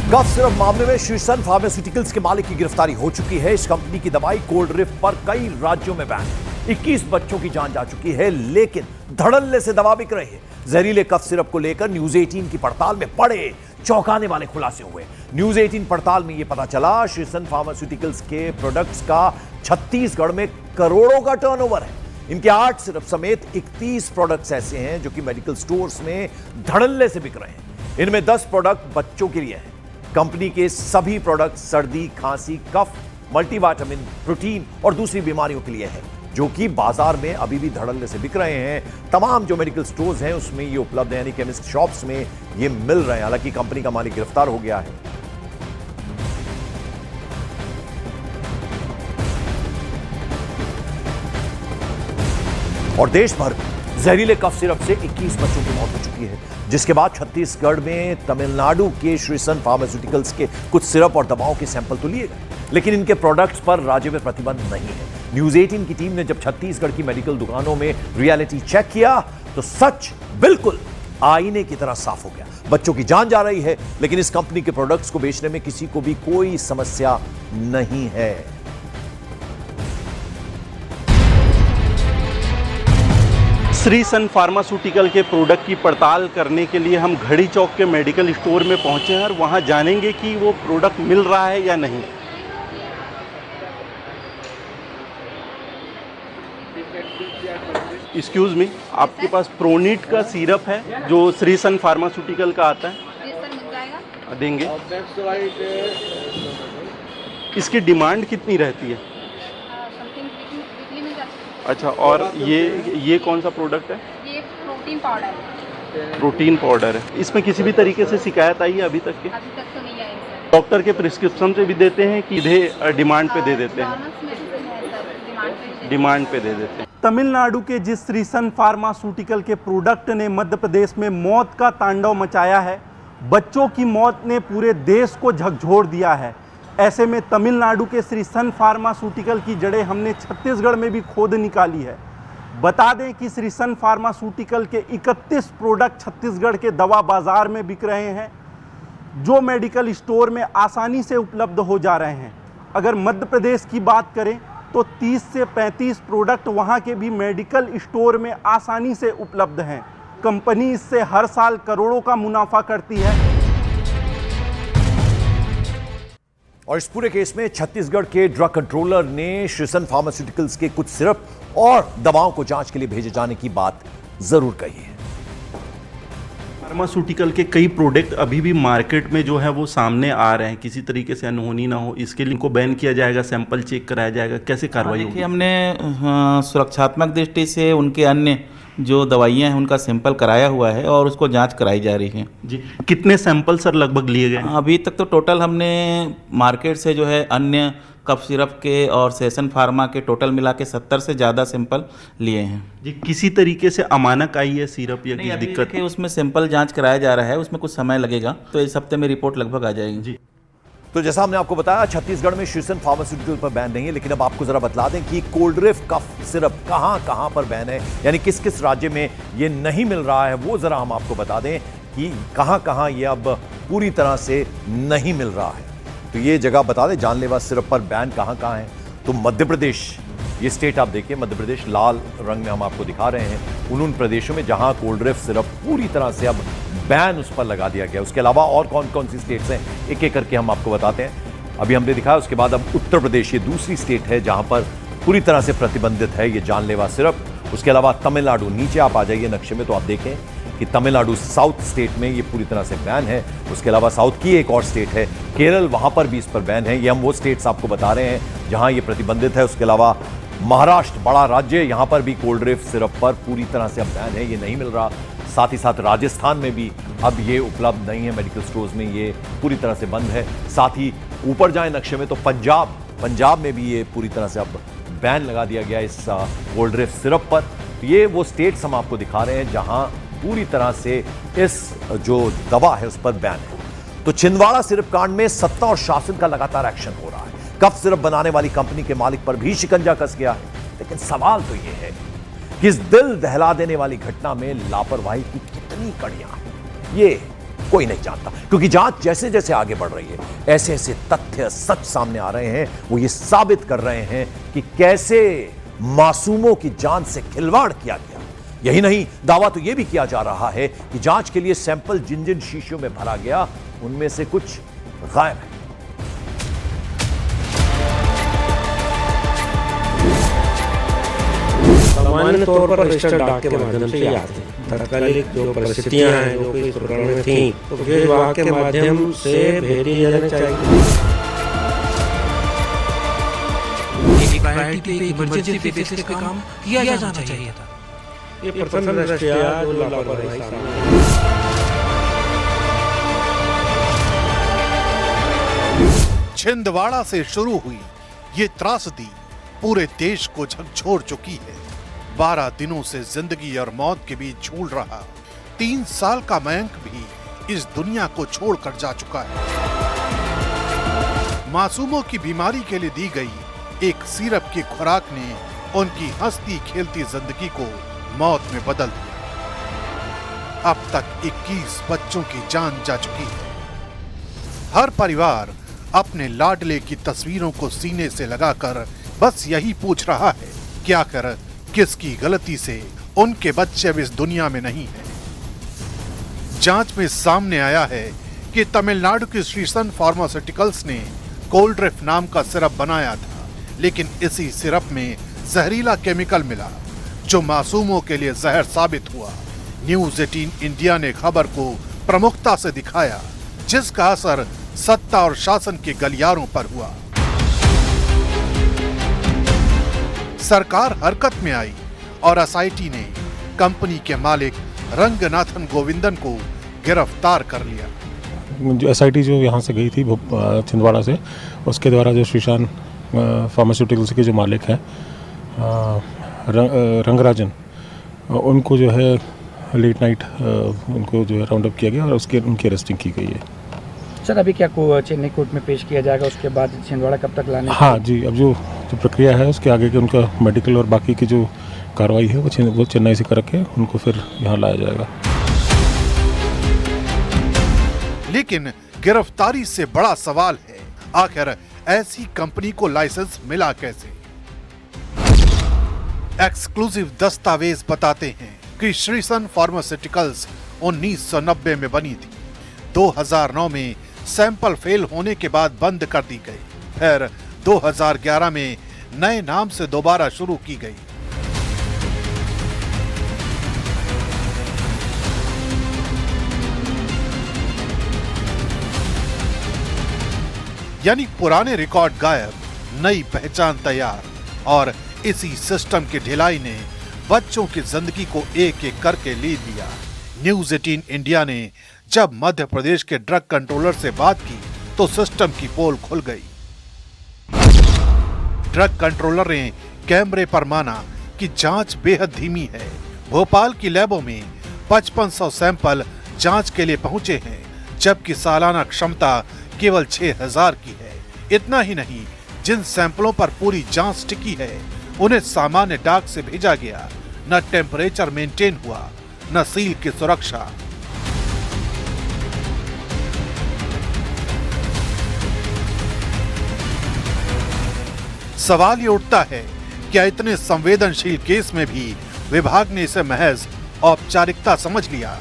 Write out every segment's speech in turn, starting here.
Cough syrup मामले में Sresan pharmaceuticals के मालिक की गिरफ्तारी हो चुकी है। इस कंपनी की दवाई कोल्ड ड्रिफ्ट पर कई राज्यों में बैन है। 21 बच्चों की जान जा चुकी है, लेकिन धड़ल्ले से दवा बिक रही है। जहरीले कफ सिरप को लेकर न्यूज 18 की पड़ताल में बड़े चौंकाने वाले खुलासे हुए। न्यूज 18 पड़ताल में यह पता चला श्रीसन फार्मास्यूटिकल्स के प्रोडक्ट्स का छत्तीसगढ़ में करोड़ों का टर्नओवर है। इनके 8 सिरप समेत 31 प्रोडक्ट्स ऐसे हैं जो कि मेडिकल स्टोर्स में धड़ल्ले से बिक रहे हैं। इनमें 10 प्रोडक्ट बच्चों के लिए हैं। कंपनी के सभी प्रोडक्ट सर्दी, खांसी, कफ, मल्टीविटामिन, प्रोटीन और दूसरी बीमारियों के लिए है, जो कि बाजार में अभी भी धड़ल्ले से बिक रहे हैं। तमाम जो मेडिकल स्टोर्स हैं उसमें ये उपलब्ध है, यानी केमिस्ट शॉप्स में ये मिल रहे हैं। हालांकि कंपनी का मालिक गिरफ्तार हो गया है। और देश भर जहरीले कफ सिरप से 21 बच्चों की मौत हो चुकी है, जिसके बाद छत्तीसगढ़ में तमिलनाडु के श्रीसन फार्मास्यूटिकल्स के कुछ सिरप और दवाओं के सैंपल तो लिए गए, लेकिन इनके प्रोडक्ट्स पर राज्य में प्रतिबंध नहीं है। न्यूज 18 की टीम ने जब छत्तीसगढ़ की मेडिकल दुकानों में रियलिटी चेक किया तो सच बिल्कुल आईने की तरह साफ हो गया। बच्चों की जान जा रही है, लेकिन इस कंपनी के प्रोडक्ट्स को बेचने में किसी को भी कोई समस्या नहीं है। श्रीसन फार्मास्यूटिकल के प्रोडक्ट की पड़ताल करने के लिए हम घड़ी चौक के मेडिकल स्टोर में पहुंचे हैं और वहां जानेंगे कि वो प्रोडक्ट मिल रहा है या नहीं। एक्सक्यूज मी, आपके पास प्रोनीट का सिरप है जो श्रीसन फार्मास्यूटिकल का आता है? जी सर, मिल जाएगा। देंगे। इसकी डिमांड कितनी रहती है? वीकली मिल जाती है। अच्छा, और ये कौन सा प्रोडक्ट है? ये प्रोटीन पाउडर है। प्रोटीन पाउडर है। इसमें किसी भी तरीके से शिकायत आई है अभी तक के? अभी तक तो नहीं आई सर। डॉक्टर के प्रिस्क्रिप्शन से भी देते हैं कि सीधे डिमांड पे दे देते हैं? डिमांड पे दे देते हैं। तमिलनाडु के जिस श्रीसन फार्मास्यूटिकल के प्रोडक्ट ने मध्य प्रदेश में मौत का तांडव मचाया है, बच्चों की मौत ने पूरे देश को झकझोर दिया है। ऐसे में तमिलनाडु के श्रीसन फार्मास्यूटिकल की जड़ें हमने छत्तीसगढ़ में भी खोद निकाली है। बता दें कि श्रीसन फार्मास्यूटिकल के 31 प्रोडक्ट छत्तीसगढ़ के दवा बाजार में बिक रहे हैं, जो मेडिकल स्टोर में आसानी से उपलब्ध हो जा रहे हैं। अगर मध्य प्रदेश की बात करें तो 30 से 35 प्रोडक्ट वहां के भी मेडिकल स्टोर में आसानी से उपलब्ध हैं। कंपनी इससे हर साल करोड़ों का मुनाफा करती है। और इस पूरे केस में छत्तीसगढ़ के ड्रग कंट्रोलर ने श्रीसन फार्मास्यूटिकल्स के कुछ सिरप और दवाओं को जांच के लिए भेजे जाने की बात जरूर कही है। फार्मास्यूटिकल के कई प्रोडक्ट अभी भी मार्केट में जो है वो सामने आ रहे हैं, किसी तरीके से अनहोनी ना हो इसके लिए इनको बैन किया जाएगा, सैंपल चेक कराया जाएगा, कैसे कार्रवाई होगी? हमने सुरक्षात्मक दृष्टि से उनके अन्य जो दवाइयाँ हैं उनका सैंपल कराया हुआ है और उसको जांच कराई जा रही है। जी, कितने सैंपल सर लगभग लिए गए? अभी तक तो टोटल हमने मार्केट से जो है अन्य कफ सिरप के और सेशन फार्मा के टोटल मिला के 70 से ज़्यादा सैंपल लिए हैं। जी, किसी तरीके से अमानक आई है सिरप या किसी दिक्कत? उसमें सैंपल जांच कराया जा रहा है, उसमें कुछ समय लगेगा, तो इस हफ्ते में रिपोर्ट लगभग आ जाएगी। जी, तो जैसा हमने आपको बताया, छत्तीसगढ़ में श्रीसन फार्मास्यूटिकल पर बैन नहीं है, लेकिन अब आपको जरा बतला दें कि कोल्ड ड्रिफ्ट कफ सिरप कहां पर बैन है, यानी किस किस राज्य में ये नहीं मिल रहा है, वो जरा हम आपको बता दें कि कहां ये अब पूरी तरह से नहीं मिल रहा है। तो ये जगह बता दें, जानलेवा सिरप पर बैन कहां है। तो मध्य प्रदेश, ये स्टेट आप देखिए, मध्य प्रदेश लाल रंग में हम आपको दिखा रहे हैं उन प्रदेशों में जहां कोल्ड ड्रिफ्ट सिरप पूरी तरह से अब बैन उस पर लगा दिया गया। उसके अलावा और कौन कौन सी स्टेट्स हैं, एक एक करके हम आपको बताते हैं। अभी हमने दिखाया, उसके बाद अब उत्तर प्रदेश, ये दूसरी स्टेट है जहां पर पूरी तरह से प्रतिबंधित है ये जानलेवा सिरप। उसके अलावा तमिलनाडु, नीचे आप आ जाइए नक्शे में तो आप देखें कि तमिलनाडु साउथ स्टेट में ये पूरी तरह से बैन है। उसके अलावा साउथ की एक और स्टेट है केरल, वहां पर भी इस पर बैन है। ये हम वो स्टेट्स आपको बता रहे हैं जहां ये प्रतिबंधित है। उसके अलावा महाराष्ट्र, बड़ा राज्य, यहां पर भी कोल्ड ड्रिफ्ट सिरप पर पूरी तरह से अब बैन है, ये नहीं मिल रहा। साथ ही साथ राजस्थान में भी अब ये उपलब्ध नहीं है, मेडिकल स्टोर्स में ये पूरी तरह से बंद है। साथ ही ऊपर जाए नक्शे में तो पंजाब में भी ये पूरी तरह से अब बैन लगा दिया गया इस कोल्ड ड्रिफ्ट सिरप पर। तो ये वो स्टेट्स हम आपको दिखा रहे हैं जहां पूरी तरह से इस जो दवा है उस पर बैन है। तो छिंदवाड़ा सिरप कांड में सत्ता और शासन का लगातार एक्शन हो रहा है। कफ सिरप बनाने वाली कंपनी के मालिक पर भी शिकंजा कस गया है, लेकिन सवाल तो यह है कि इस दिल दहला देने वाली घटना में लापरवाही की कितनी कड़ियां हैं, ये कोई नहीं जानता, क्योंकि जांच जैसे जैसे आगे बढ़ रही है ऐसे ऐसे तथ्य सच सामने आ रहे हैं, वो ये साबित कर रहे हैं कि कैसे मासूमों की जान से खिलवाड़ किया गया। यही नहीं, दावा तो यह भी किया जा रहा है कि जांच के लिए सैंपल जिन जिन शीशियों में भरा गया उनमें से कुछ गायब है। सामान्य तौर पर रजिस्टर्ड डाक के माध्यम से ही आते हैं। तात्कालिक जो परिस्थितियां हैं जो कि इस प्रकरण में थी, तो विशेष विभाग के माध्यम से भेज दिया जाना चाहिए। एक प्रायोरिटी पे इमरजेंसी बेसिस पे काम किया जाना चाहिए था। ये प्रथम दृष्टया जो लापरवाही सामने छिंदवाड़ा से शुरू हुई ये त्रासदी पूरे देश को झकझोर चुकी है। 12 दिनों से जिंदगी और मौत के बीच झूल रहा 3 साल का मयंक भी इस दुनिया को छोड़कर जा चुका है। मासूमों की बीमारी के लिए दी गई एक सिरप की खुराक ने उनकी हंसती खेलती जिंदगी को मौत में बदल दिया। अब तक 21 बच्चों की जान जा चुकी है। हर परिवार अपने लाडले की तस्वीरों को सीने से लगाकर बस यही पूछ रहा है कि आखिर किसकी गलती से उनके बच्चे अब इस दुनिया में नहीं हैं। जांच में सामने आया है कि तमिलनाडु की श्रीसन फार्मास्यूटिकल्स ने कोल्ड्रिफ नाम का सिरप बनाया था, लेकिन इसी सिरप में जहरीला केमिकल मिला जो मासूमों के लिए जहर साबित हुआ। न्यूज 18 इंडिया ने खबर को प्रमुखता से दिखाया, जिसका असर सत्ता और शासन के गलियारों पर हुआ। सरकार हरकत में आई और एसआईटी ने कंपनी के मालिक रंगनाथन गोविंदन को गिरफ्तार कर लिया। जो एसआईटी जो यहाँ से गई थी छिंदवाड़ा से, उसके द्वारा जो श्रीशान फार्मास्यूटिकल्स के जो मालिक हैं रंगराजन, उनको जो है लेट नाइट उनको जो है राउंड अप किया गया और उनकी अरेस्टिंग की गई है। सर अभी क्या चेन्नई कोर्ट में पेश किया जाएगा, उसके बाद छिंदवाड़ा कब तक लाने? हाँ जी, अब जो प्रक्रिया है उसके आगे के उनका मेडिकल और बाकी की जो कार्रवाई है वो चेन्नई से करके उनको फिर यहाँ लाया जाएगा। लेकिन गिरफ्तारी से बड़ा सवाल है, आखिर ऐसी कंपनी को लाइसेंस मिला कैसे? एक्सक्लूसिव दस्तावेज बताते हैं कि श्रीसन फार्मास्यूटिकल्स 1990 में बनी थी। 2009 में सैंपल फेल होने के बाद बंद कर दी गई, फिर 2011 में नए नाम से दोबारा शुरू की गई। यानी पुराने रिकॉर्ड गायब, नई पहचान तैयार, और इसी सिस्टम की ढिलाई ने बच्चों की जिंदगी को एक एक करके ले लिया। न्यूज 18 इंडिया ने जब मध्य प्रदेश के ड्रग कंट्रोलर से बात की तो सिस्टम की पोल खुल गई। ड्रग कंट्रोलर ने कैमरे पर माना कि जांच बेहद धीमी है। भोपाल की लैबों में 5500 सैंपल जांच के लिए पहुंचे हैं, जबकि सालाना क्षमता केवल 6000 की है। इतना ही नहीं, जिन सैंपलों पर पूरी जांच टिकी है उन्हें सामान्य डाक से भेजा गया। न टेम्परेचर मेंटेन हुआ, न सील की सुरक्षा। सवाल ये उठता है, क्या इतने संवेदनशील केस में भी विभाग ने इसे महज औपचारिकता समझ लिया?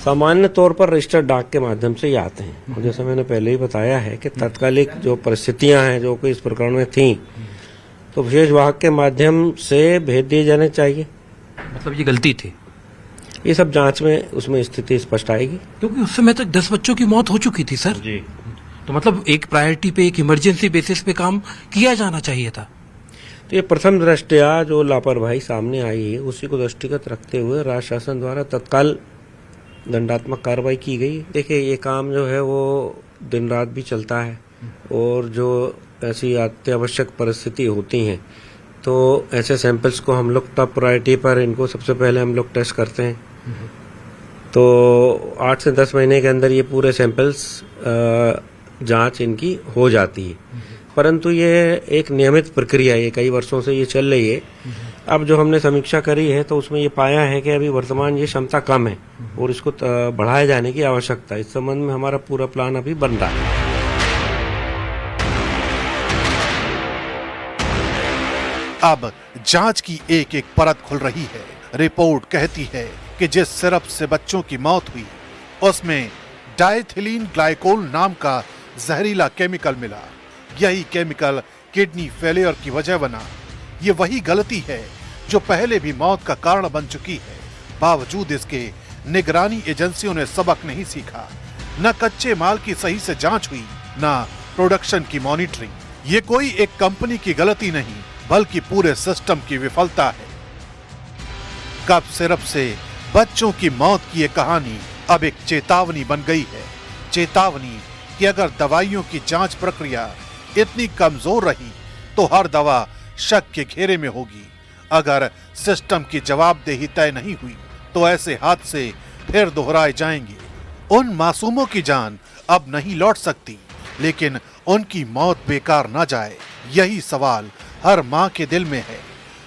सामान्य तौर पर रजिस्टर्ड डाक के माध्यम से ही आते हैं, और जैसे मैंने पहले ही बताया है कि तात्कालिक जो परिस्थितियां हैं जो कि इस प्रकरण में थी, तो विशेष विभाग के माध्यम से भेज दिए जाने चाहिए। मतलब ये गलती थी? ये सब जांच में उसमें स्थिति स्पष्ट आएगी, क्योंकि उस समय तक 10 बच्चों की मौत हो चुकी थी सर जी। तो मतलब एक प्रायोरिटी पे, एक इमरजेंसी बेसिस पे काम किया जाना चाहिए था। तो ये प्रथम दृष्टया जो लापरवाही सामने आई है उसी को दृष्टिगत रखते हुए राज्य शासन द्वारा तत्काल दंडात्मक कार्रवाई की गई। देखिए, ये काम जो है वो दिन रात भी चलता है, और जो ऐसी अत्यावश्यक परिस्थिति होती हैं तो ऐसे सैंपल्स को हम लोग टॉप प्रायोरिटी पर इनको सबसे पहले हम लोग टेस्ट करते हैं। तो 8 से 10 महीने के अंदर ये पूरे सैंपल्स जांच इनकी हो जाती है, परंतु ये एक नियमित प्रक्रिया है, कई वर्षों से ये चल रही है। अब जो हमने समीक्षा करी है तो उसमें ये पाया है कि अभी वर्तमान ये क्षमता कम है और इसको बढ़ाए जाने की आवश्यकता है। इस संबंध में हमारा पूरा प्लान अभी बन रहा है। अब जांच की एक एक परत खुल रही है। रिपोर्ट कहती है कि जिस सिरप से बच्चों की मौत हुई उसमें डाइथिलीन ग्लाइकोल नाम का जहरीला केमिकल मिला। यही केमिकल किडनी फेलियर की वजह बना। ये वही गलती है जो पहले भी मौत का कारण बन चुकी है। बावजूद इसके निगरानी एजेंसियों ने सबक नहीं सीखा। न कच्चे माल की सही से जांच हुई, न प्रोडक्शन की मॉनिटरिंग। ये कोई एक कंपनी की गलती नहीं बल्कि पूरे सिस्टम की विफलता है। कफ सिरप से बच्चों की मौत की ये कहानी अब एक चेतावनी बन गई है। चेतावनी कि अगर दवाइयों की जांच प्रक्रिया इतनी कमजोर रही तो हर दवा शक के घेरे में होगी। अगर सिस्टम की जवाबदेही तय नहीं हुई तो ऐसे हादसे फिर दोहराए जाएंगे। उन मासूमों की जान अब नहीं लौट सकती, लेकिन उनकी मौत बेकार न जाए, यही सवाल हर मां के दिल में है।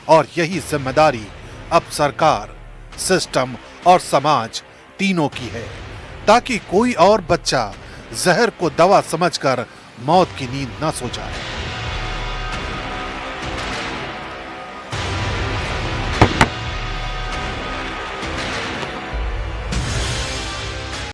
और यही जिम्मेदारी अब सरकार, सिस्टम और समाज तीनों की है, ताकि कोई और बच्चा जहर को दवा समझकर मौत की नींद न सो जाए।